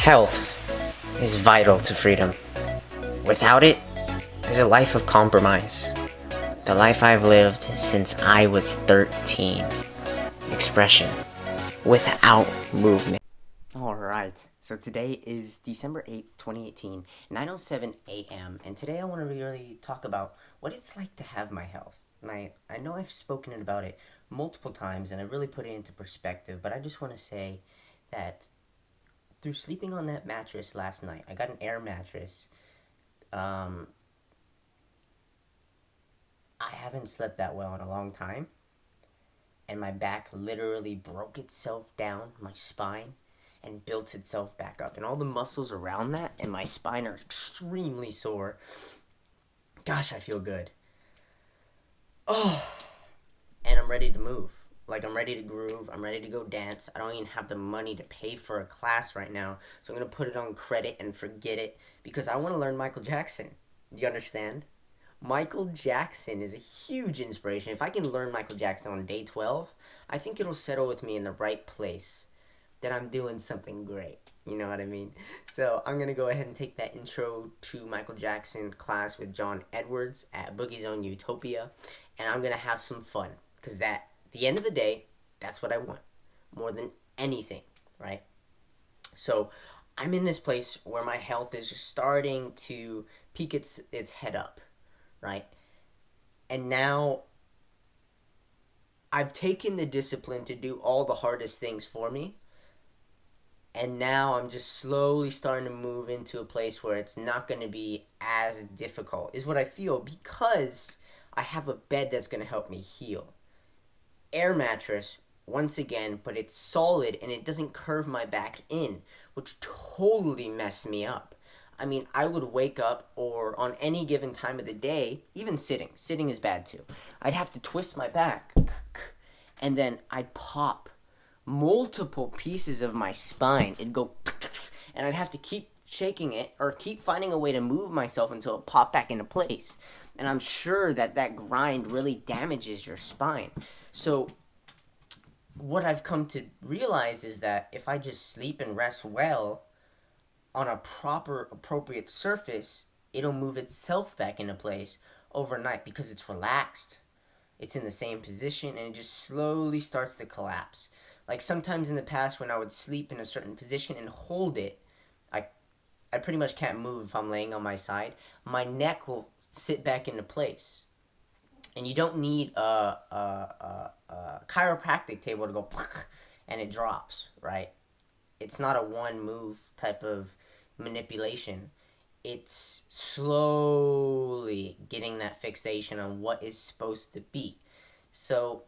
Health is vital to freedom. Without it is a life of compromise. The life I've lived since I was 13. Expression without movement. Alright, so today is December 8th, 2018, 9:07 a.m. And today I want to really talk about what it's like to have my health. And I know I've spoken about it multiple times and I really put it into perspective, but I just want to say that through sleeping on that mattress last night, I got an air mattress. I haven't slept that well in a long time, and my back literally broke itself down, my spine, and built itself back up. And all the muscles around that and my spine are extremely sore. Gosh, I feel good. Oh, and I'm ready to move. Like, I'm ready to groove. I'm ready to go dance. I don't even have the money to pay for a class right now. So I'm going to put it on credit and forget it because I want to learn Michael Jackson. Do you understand? Michael Jackson is a huge inspiration. If I can learn Michael Jackson on day 12, I think it'll settle with me in the right place that I'm doing something great. You know what I mean? So I'm going to go ahead and take that intro to Michael Jackson class with John Edwards at Boogie Zone Utopia. And I'm going to have some fun because at the end of the day, that's what I want more than anything, right? So I'm in this place where my health is just starting to peek its head up, right? And now I've taken the discipline to do all the hardest things for me. And now I'm just slowly starting to move into a place where it's not going to be as difficult, is what I feel, because I have a bed that's going to help me heal. Air mattress, once again, but it's solid and it doesn't curve my back in, which totally messed me up. I mean, I would wake up, or on any given time of the day, even sitting is bad too, I'd have to twist my back, and then I'd pop multiple pieces of my spine. It'd go, and I'd have to keep shaking it or keep finding a way to move myself until it popped back into place. And I'm sure that grind really damages your spine. So what I've come to realize is that if I just sleep and rest well on a proper, appropriate surface, it'll move itself back into place overnight because it's relaxed. It's in the same position and it just slowly starts to collapse. Like sometimes in the past when I would sleep in a certain position and hold it, I pretty much can't move if I'm laying on my side. My neck will sit back into place. And you don't need a chiropractic table to go and it drops, right? It's not a one move type of manipulation. It's slowly getting that fixation on what is supposed to be. So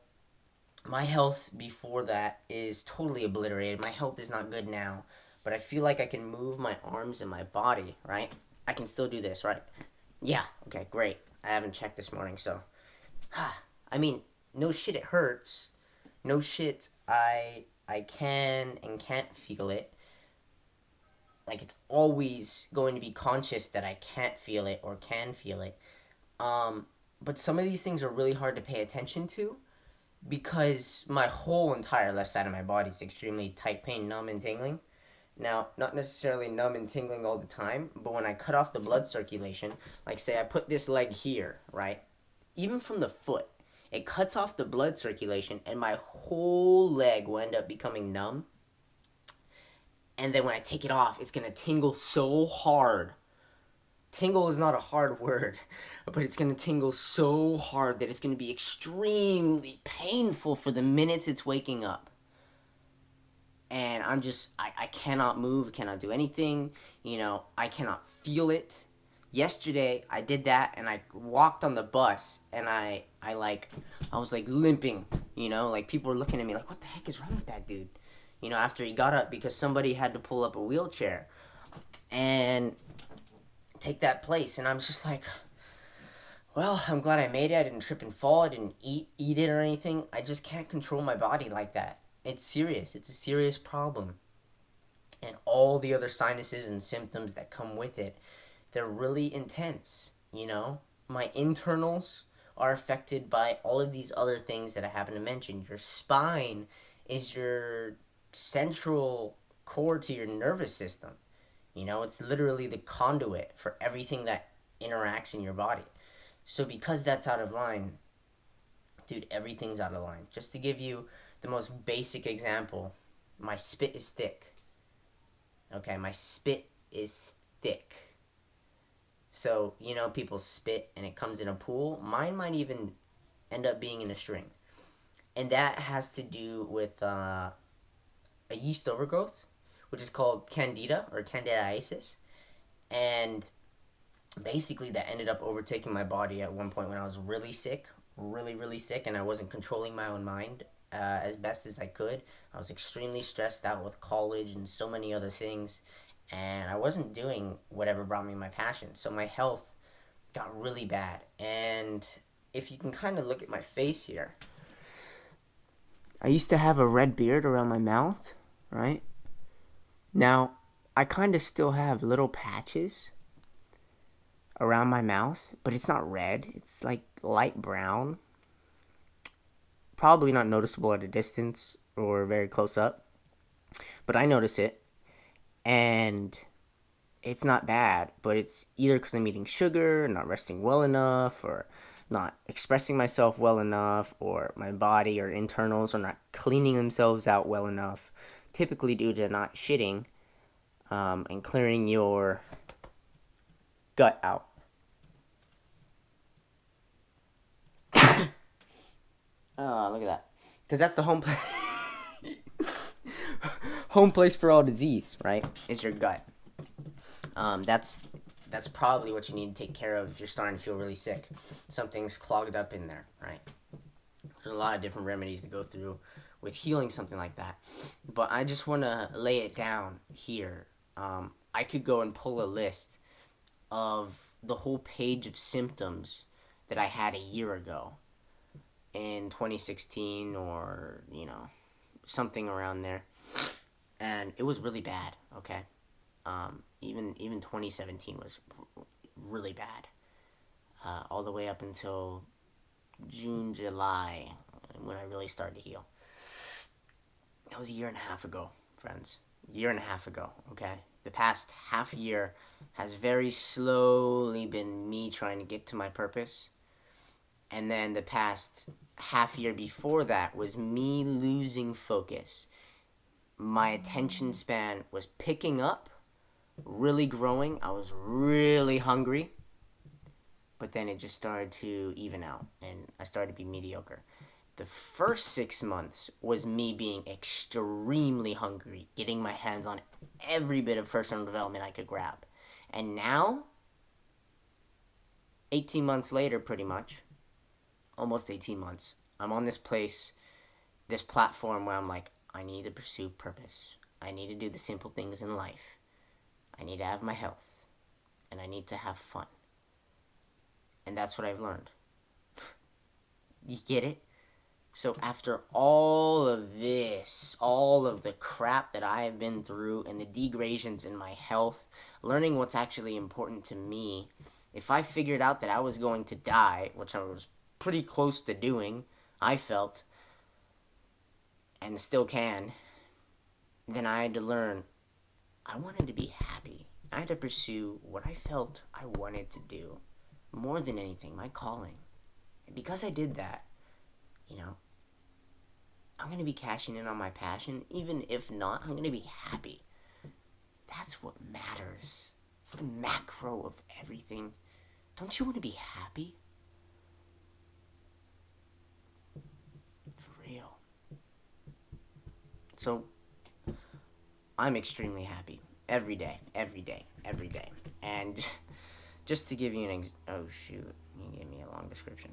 my health before that is totally obliterated. My health is not good now, but I feel like I can move my arms and my body, right? I can still do this, right? Yeah, okay, great. I haven't checked this morning, so I mean, no shit, it hurts. No shit, I can and can't feel it. Like, it's always going to be conscious that I can't feel it or can feel it. But some of these things are really hard to pay attention to because my whole entire left side of my body is extremely tight pain, numb, and tingling. Now, not necessarily numb and tingling all the time, but when I cut off the blood circulation, like say I put this leg here, right? Even from the foot, it cuts off the blood circulation and my whole leg will end up becoming numb. And then when I take it off, it's going to tingle so hard. Tingle is not a hard word, but it's going to tingle so hard that it's going to be extremely painful for the minutes it's waking up. And I cannot move, cannot do anything, I cannot feel it. Yesterday, I did that, and I walked on the bus, and I was like limping, like people were looking at me like, what the heck is wrong with that dude? After he got up because somebody had to pull up a wheelchair and take that place, and I'm just like, well, I'm glad I made it. I didn't trip and fall, I didn't eat it or anything. I just can't control my body like that. It's serious. It's a serious problem. And all the other sinuses and symptoms that come with it, they're really intense, My internals are affected by all of these other things that I happen to mention. Your spine is your central core to your nervous system. You know, it's literally the conduit for everything that interacts in your body. So because that's out of line, dude, everything's out of line. Just to give you the most basic example, my spit is thick. Okay, my spit is thick. So, you know, people spit and it comes in a pool. Mine might even end up being in a string. And that has to do with a yeast overgrowth, which is called candida or candidiasis. And basically that ended up overtaking my body at one point when I was really sick, really sick, and I wasn't controlling my own mind as best as I could. I was extremely stressed out with college and so many other things, and I wasn't doing whatever brought me my passion. So my health got really bad. And if you can kind of look at my face here, I used to have a red beard around my mouth, right? Now, I kind of still have little patches around my mouth, but it's not red. It's like light brown. Probably not noticeable at a distance or very close up, but I notice it, and it's not bad, but it's either because I'm eating sugar, not resting well enough, or not expressing myself well enough, or my body or internals are not cleaning themselves out well enough, typically due to not shitting and clearing your gut out. Oh, look at that. Because that's the home place for all disease, right? Is your gut. That's probably what you need to take care of if you're starting to feel really sick. Something's clogged up in there, right? There's a lot of different remedies to go through with healing something like that. But I just want to lay it down here. I could go and pull a list of the whole page of symptoms that I had a year ago in 2016 or, you know, something around there. And it was really bad, okay? Even 2017 was really bad. All the way up until June, July, when I really started to heal. That was a year and a half ago, friends. A year and a half ago, okay? The past half year has very slowly been me trying to get to my purpose. And then the past half year before that was me losing focus. My attention span was picking up, really growing. I was really hungry. But then it just started to even out, and I started to be mediocre. The first 6 months was me being extremely hungry, getting my hands on every bit of personal development I could grab. And now, 18 months later, pretty much, almost 18 months, I'm on this platform where I'm like, I need to pursue purpose. I need to do the simple things in life. I need to have my health. And I need to have fun. And that's what I've learned. You get it? So after all of this, all of the crap that I have been through and the degradations in my health, learning what's actually important to me, if I figured out that I was going to die, which I was pretty close to doing, I felt, and still can, then I had to learn I wanted to be happy. I had to pursue what I felt I wanted to do. More than anything, my calling. And because I did that, you know, I'm going to be cashing in on my passion. Even if not, I'm going to be happy. That's what matters. It's the macro of everything. Don't you want to be happy? For real. So, I'm extremely happy. Every day. And just to give you oh shoot, you gave me a long description.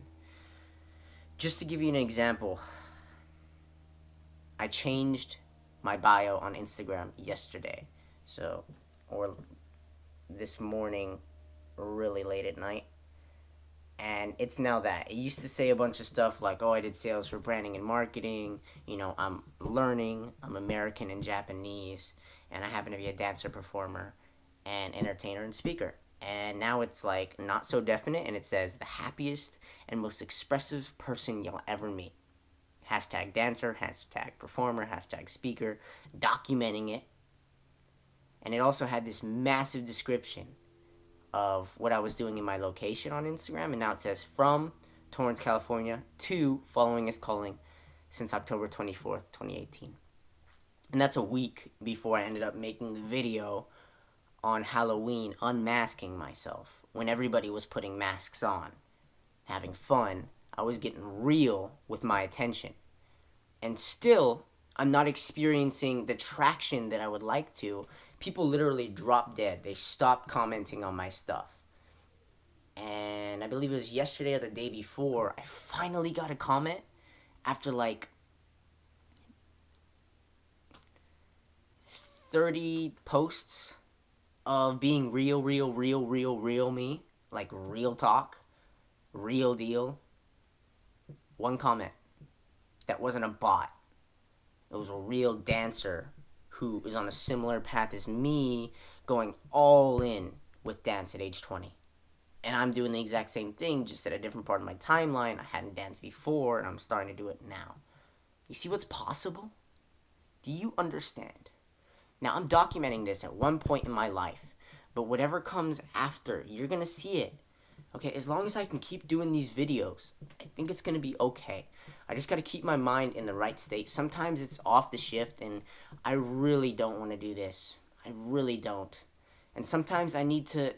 Just to give you an example, I changed my bio on Instagram yesterday. So, or this morning, really late at night. And it's now that. It used to say a bunch of stuff like, oh, I did sales for branding and marketing. You know, I'm learning. I'm American and Japanese. And I happen to be a dancer, performer, and entertainer and speaker. And now it's like not so definite. And it says the happiest and most expressive person you'll ever meet. Hashtag dancer, hashtag performer, hashtag speaker. Documenting it. And it also had this massive description of what I was doing in my location on Instagram. And now it says from Torrance, California to Following is Calling since October 24th, 2018. And that's a week before I ended up making the video on Halloween unmasking myself. When everybody was putting masks on, having fun, I was getting real with my attention. And still, I'm not experiencing the traction that I would like to. People literally dropped dead. They stopped commenting on my stuff. And I believe it was yesterday or the day before, I finally got a comment after like 30 posts of being real me. Like real talk, real deal. One comment that wasn't a bot. It was a real dancer who is on a similar path as me, going all in with dance at age 20. And I'm doing the exact same thing, just at a different part of my timeline. I hadn't danced before, and I'm starting to do it now. You see what's possible? Do you understand? Now, I'm documenting this at one point in my life, but whatever comes after, you're going to see it. Okay, as long as I can keep doing these videos, I think it's going to be okay. I just got to keep my mind in the right state. Sometimes it's off the shift, and I really don't want to do this. I really don't. And sometimes I need to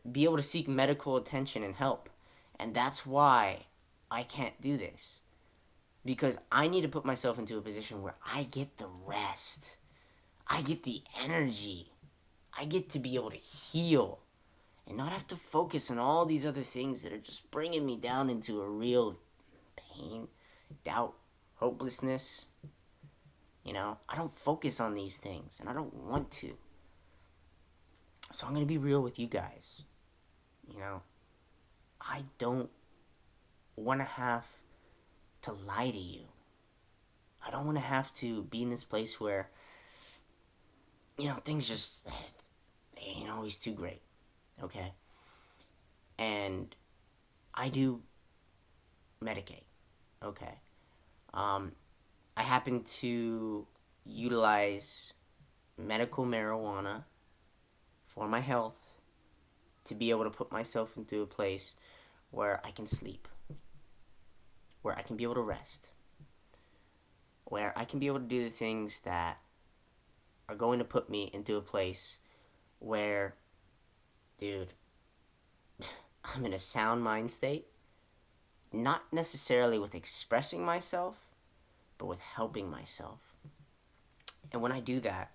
be able to seek medical attention and help. And that's why I can't do this. Because I need to put myself into a position where I get the rest. I get the energy. I get to be able to heal. And not have to focus on all these other things that are just bringing me down into a real pain, doubt, hopelessness. You know, I don't focus on these things, and I don't want to. So I'm going to be real with you guys. You know, I don't want to have to lie to you. I don't want to have to be in this place where, you know, things just, they ain't always too great. Okay? And I do medicate. Okay? I happen to utilize medical marijuana for my health to be able to put myself into a place where I can sleep, where I can be able to rest, where I can be able to do the things that are going to put me into a place where, dude, I'm in a sound mind state, not necessarily with expressing myself, but with helping myself. And when I do that,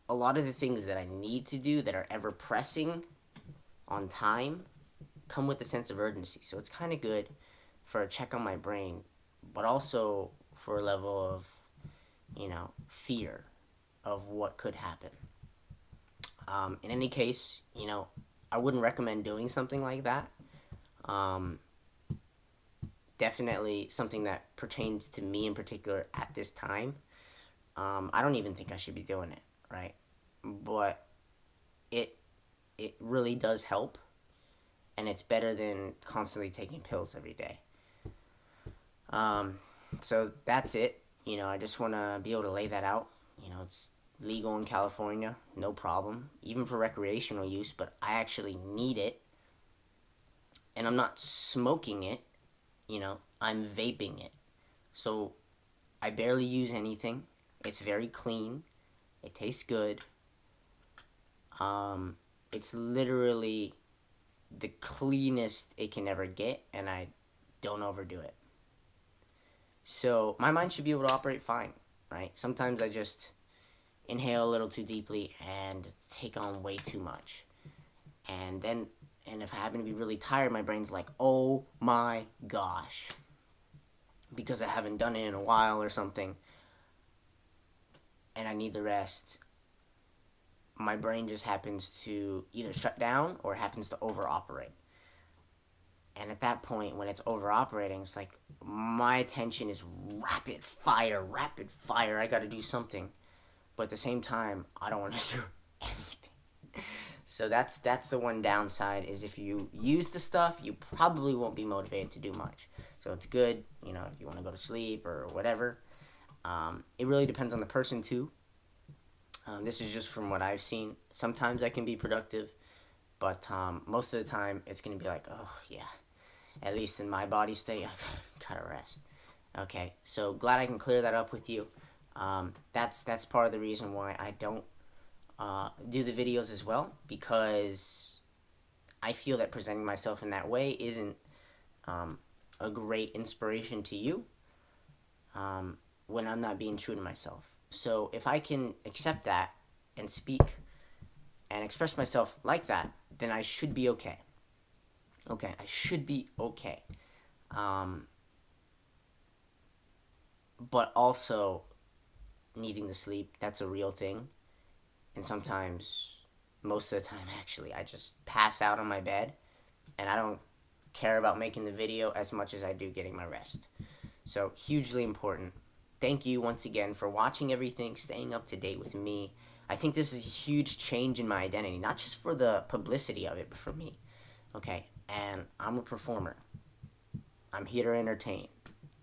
a lot of the things that I need to do that are ever pressing on time come with a sense of urgency. So it's kind of good for a check on my brain, but also for a level of, you know, fear of what could happen. In any case, you know, I wouldn't recommend doing something like that. Definitely something that pertains to me in particular at this time. I don't even think I should be doing it, right? But it really does help, and it's better than constantly taking pills every day. So that's it. You know, I just want to be able to lay that out. You know, it's legal in California, no problem, even for recreational use, but I actually need it, and I'm not smoking it, you know, I'm vaping it. So I barely use anything. It's very clean. It tastes good. It's literally the cleanest it can ever get, and I don't overdo it. So my mind should be able to operate fine, right? Sometimes I just inhale a little too deeply and take on way too much. And if I happen to be really tired, my brain's like, oh my gosh. Because I haven't done it in a while or something, and I need the rest, my brain just happens to either shut down or happens to over-operate. And at that point, when it's over-operating, it's like my attention is rapid fire. I gotta do something. But at the same time, I don't want to do anything. So that's the one downside, is if you use the stuff, you probably won't be motivated to do much. So it's good, you know, if you want to go to sleep or whatever. It really depends on the person too. This is just from what I've seen. Sometimes I can be productive, but most of the time it's going to be like, oh, yeah, at least in my body state, I gotta rest. Okay, so glad I can clear that up with you. That's part of the reason why I don't do the videos as well, because I feel that presenting myself in that way isn't a great inspiration to you when I'm not being true to myself. So if I can accept that and speak and express myself like that, then I should be okay. Okay, I should be okay. But also, needing the sleep, that's a real thing. And sometimes, most of the time actually, I just pass out on my bed and I don't care about making the video as much as I do getting my rest. So, hugely important. Thank you once again for watching everything, staying up to date with me. I think this is a huge change in my identity, not just for the publicity of it, but for me. Okay, and I'm a performer. I'm here to entertain.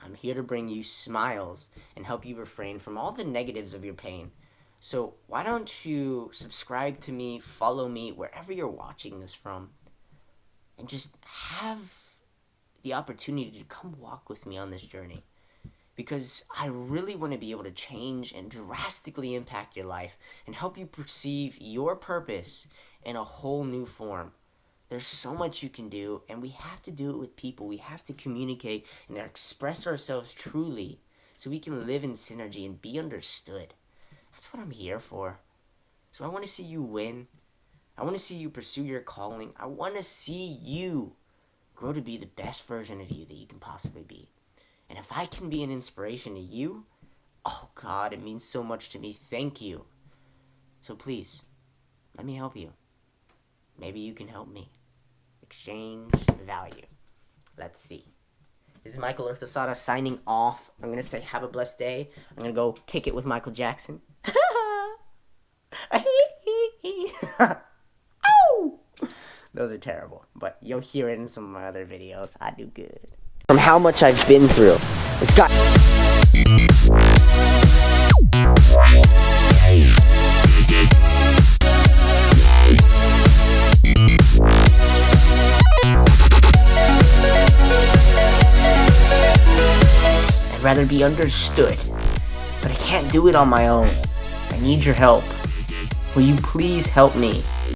I'm here to bring you smiles and help you refrain from all the negatives of your pain. So why don't you subscribe to me, follow me, wherever you're watching this from, and just have the opportunity to come walk with me on this journey. Because I really want to be able to change and drastically impact your life and help you perceive your purpose in a whole new form. There's so much you can do, and we have to do it with people. We have to communicate and express ourselves truly so we can live in synergy and be understood. That's what I'm here for. So I want to see you win. I want to see you pursue your calling. I want to see you grow to be the best version of you that you can possibly be. And if I can be an inspiration to you, oh God, it means so much to me. Thank you. So please, let me help you. Maybe you can help me. Exchange value. Let's see. This is Michael Earth Osada signing off. I'm going to say have a blessed day. I'm going to go kick it with Michael Jackson. Ow! Those are terrible, but you'll hear it in some of my other videos. I do good. From how much I've been through, it's got... I'd rather be understood, but I can't do it on my own. I need your help. Will you please help me?